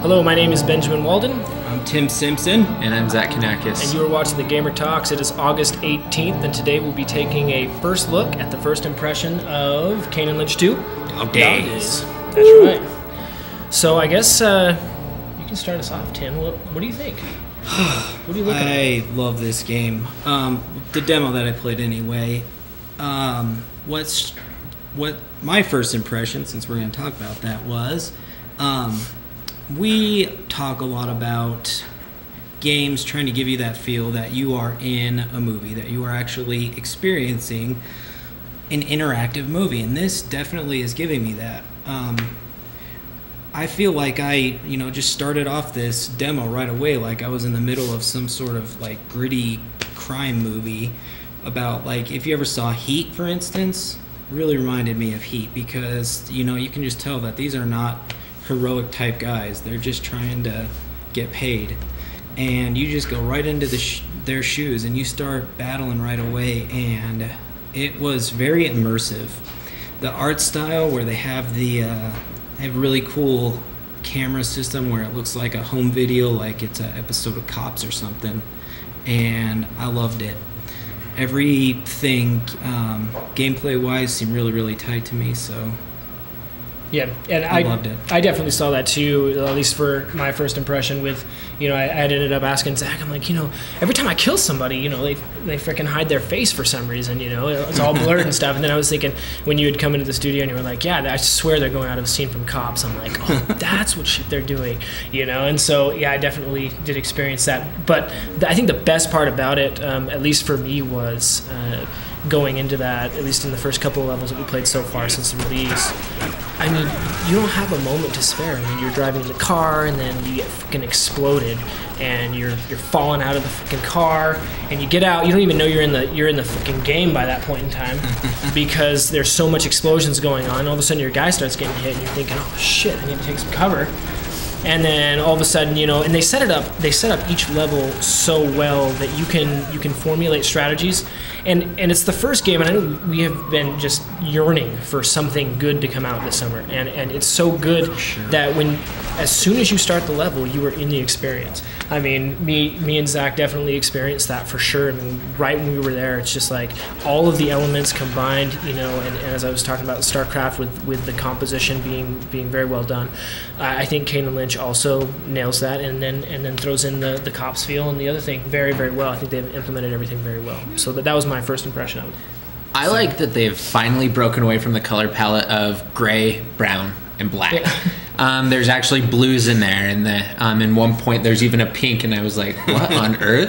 Hello, my name is Benjamin Waldon. I'm Tim Simpson. And I'm Zak Konakis. And you are watching The Gamer Talks. It is August 18th, and today we'll be taking a first look at the first impression of Kane Lynch 2. Dog Days. That's right. So I guess you can start us off, Tim. What do you think? What are you looking at? I love this game. The demo that I played anyway. What my first impression, since we're going to talk about that, was... we talk a lot about games trying to give you that feel that you are in a movie, that you are actually experiencing an interactive movie, and this definitely is giving me that. I feel like I, just started off this demo right away like I was in the middle of some sort of like gritty crime movie about, like, if you ever saw Heat, for instance, really reminded me of Heat because, you can just tell that these are not heroic type guys. They're just trying to get paid, and you just go right into their shoes and you start battling right away, and it was very immersive. The art style where they have they have really cool camera system where it looks like a home video, like it's an episode of Cops or something, and I loved it. Everything gameplay wise seemed really, really tight to me, so yeah, and I loved it. I definitely saw that too, at least for my first impression with, I had ended up asking Zach, I'm like, every time I kill somebody, they freaking hide their face for some reason, it's all blurred and stuff. And then I was thinking, when you would come into the studio and you were like, yeah, I swear they're going out of a scene from Cops. I'm like, oh, that's what shit they're doing, And so, yeah, I definitely did experience that. But I think the best part about it, at least for me, was going into that, at least in the first couple of levels that we played so far since the release, I mean, you don't have a moment to spare. I mean, you're driving in the car, and then you get fucking exploded, and you're falling out of the fucking car, and you get out. You don't even know you're in the fucking game by that point in time, because there's so much explosions going on. All of a sudden, your guy starts getting hit, and you're thinking, oh shit, I need to take some cover. And then all of a sudden, and they set up each level so well that you can formulate strategies. And it's the first game, and I know we have been just yearning for something good to come out this summer. And it's so good that as soon as you start the level, you are in the experience. I mean, me and Zach definitely experienced that for sure. I mean, right when we were there, it's just like all of the elements combined, and as I was talking about StarCraft with the composition being very well done. I think Kane Lynch also nails that, and then throws in the Cops feel and the other thing very, very well. I think they've implemented everything very well. So that was my first impression of it. I like that they've finally broken away from the color palette of gray, brown, and black. Yeah. There's actually blues in there, and in one point there's even a pink, and I was like, what on earth?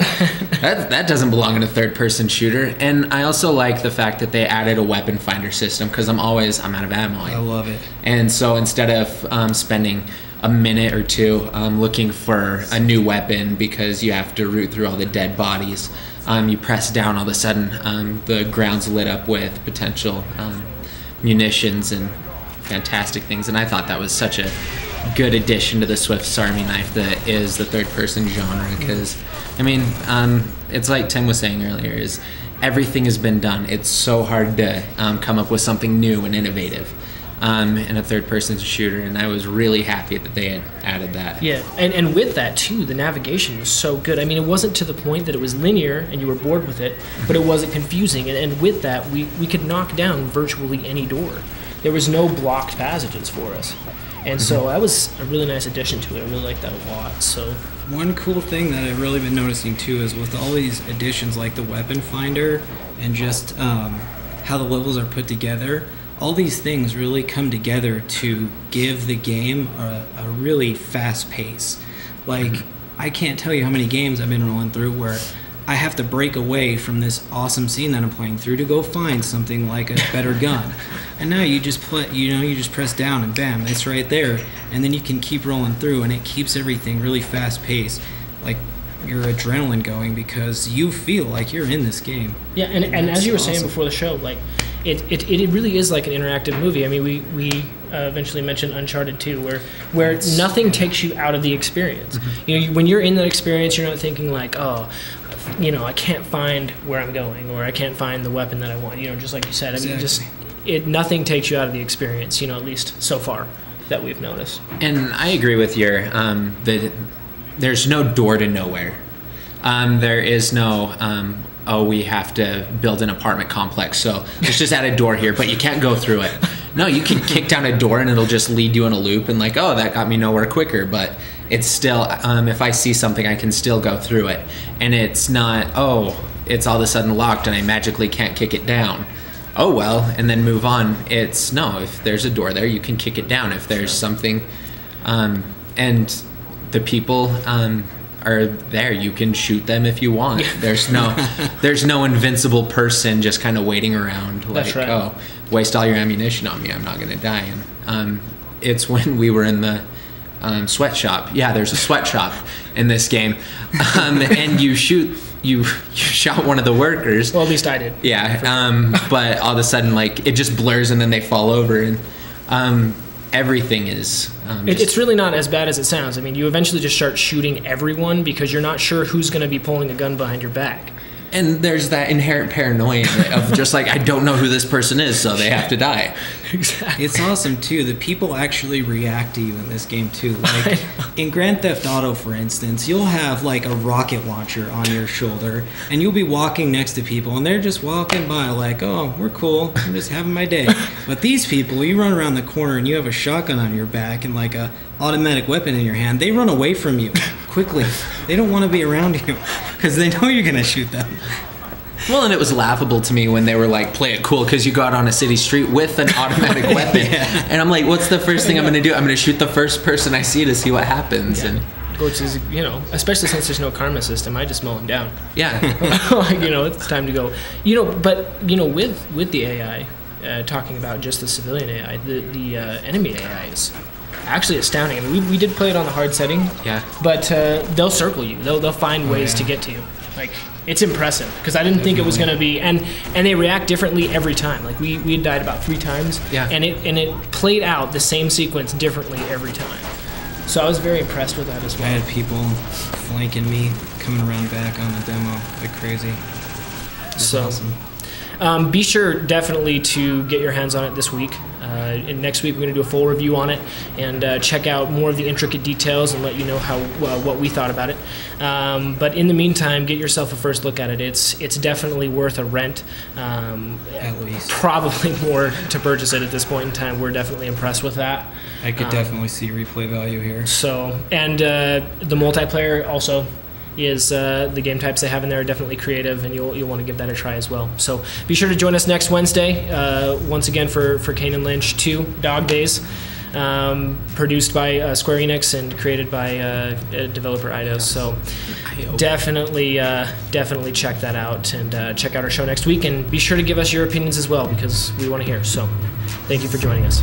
That doesn't belong in a third-person shooter. And I also like the fact that they added a weapon finder system, because I'm out of ammo. I love it. And so instead of spending a minute or two looking for a new weapon because you have to root through all the dead bodies, you press down, all of a sudden the ground's lit up with potential munitions and fantastic things. And I thought that was such a good addition to the Swiss Army knife that is the third-person genre, because it's like Tim was saying earlier, is everything has been done. It's so hard to come up with something new and innovative in a third-person shooter, and I was really happy that they had added that. Yeah, and with that too, the navigation was so good. I mean, it wasn't to the point that it was linear and you were bored with it, but it wasn't confusing. And with that, we could knock down virtually any door. There was no blocked passages for us. And so that was a really nice addition to it. I really liked that a lot. So one cool thing that I've really been noticing too is with all these additions like the weapon finder and just how the levels are put together, all these things really come together to give the game a really fast pace. Like, I can't tell you how many games I've been rolling through where I have to break away from this awesome scene that I'm playing through to go find something like a better gun. And now you just you just press down and bam, it's right there. And then you can keep rolling through, and it keeps everything really fast paced. Like, your adrenaline going because you feel like you're in this game. Yeah, and as you were saying before the show, like, it really is like an interactive movie. I mean, we eventually mentioned Uncharted 2, where nothing takes you out of the experience. Mm-hmm. When you're in that experience, you're not thinking like, oh, I can't find where I'm going, or I can't find the weapon that I want. Just like you said, I mean, nothing takes you out of the experience, you know, at least so far that we've noticed. And I agree with your there's no door to nowhere. There is no we have to build an apartment complex, so let's just add a door here, but you can't go through it. No, you can kick down a door and it'll just lead you in a loop, and like, oh, that got me nowhere quicker. But it's still, if I see something, I can still go through it. And it's not, oh, it's all of a sudden locked and I magically can't kick it down. Oh, well, and then move on. It's, no, if there's a door there, you can kick it down. If there's something, and the people are there, you can shoot them if you want. There's no invincible person just kind of waiting around like, That's right. Oh, waste all your ammunition on me, I'm not gonna die. And it's when we were in the sweatshop. Yeah, there's a sweatshop in this game, and you shot one of the workers. Well, at least I did. Yeah, but all of a sudden, like, it just blurs and then they fall over, and everything is it's really not as bad as it sounds. I mean, you eventually just start shooting everyone because you're not sure who's going to be pulling a gun behind your back. And there's that inherent paranoia of just like, I don't know who this person is, so they have to die. Exactly. It's awesome too. The people actually react to you in this game too. Like in Grand Theft Auto, for instance, you'll have like a rocket launcher on your shoulder, and you'll be walking next to people, and they're just walking by like, oh, we're cool, I'm just having my day. But these people, you run around the corner and you have a shotgun on your back and like a automatic weapon in your hand, they run away from you quickly. They don't want to be around you because they know you're gonna shoot them. Well, and it was laughable to me when they were like, play it cool, because you go out on a city street with an automatic weapon. Yeah. And I'm like, what's the first thing I'm going to do? I'm going to shoot the first person I see to see what happens. Yeah. And which is, you know, especially since there's no karma system, I just mow him down. Yeah. Like, you know, it's time to go. You know, but, you know, with the AI, talking about just the civilian AI, the enemy AI is actually astounding. I mean, we did play it on the hard setting. Yeah. But they'll circle you. They'll find ways to get to you. Like, it's impressive because I didn't think it was going to be, and they react differently every time. Like we had died about 3 times, yeah, and it played out the same sequence differently every time. So I was very impressed with that as well. I had people flanking me, coming around back on the demo like crazy. So awesome. Be sure definitely to get your hands on it this week. And next week we're going to do a full review on it and check out more of the intricate details and let you know how what we thought about it. But in the meantime, get yourself a first look at it. It's definitely worth a rent. At least. Probably more to purchase it at this point in time. We're definitely impressed with that. I could definitely see replay value here. So, and the multiplayer also is the game types they have in there are definitely creative, and you'll want to give that a try as well. So be sure to join us next Wednesday once again for Kane Lynch 2 Dog Days, produced by Square Enix and created by developer Eidos. So definitely check that out, and check out our show next week, and be sure to give us your opinions as well because we want to hear. So thank you for joining us.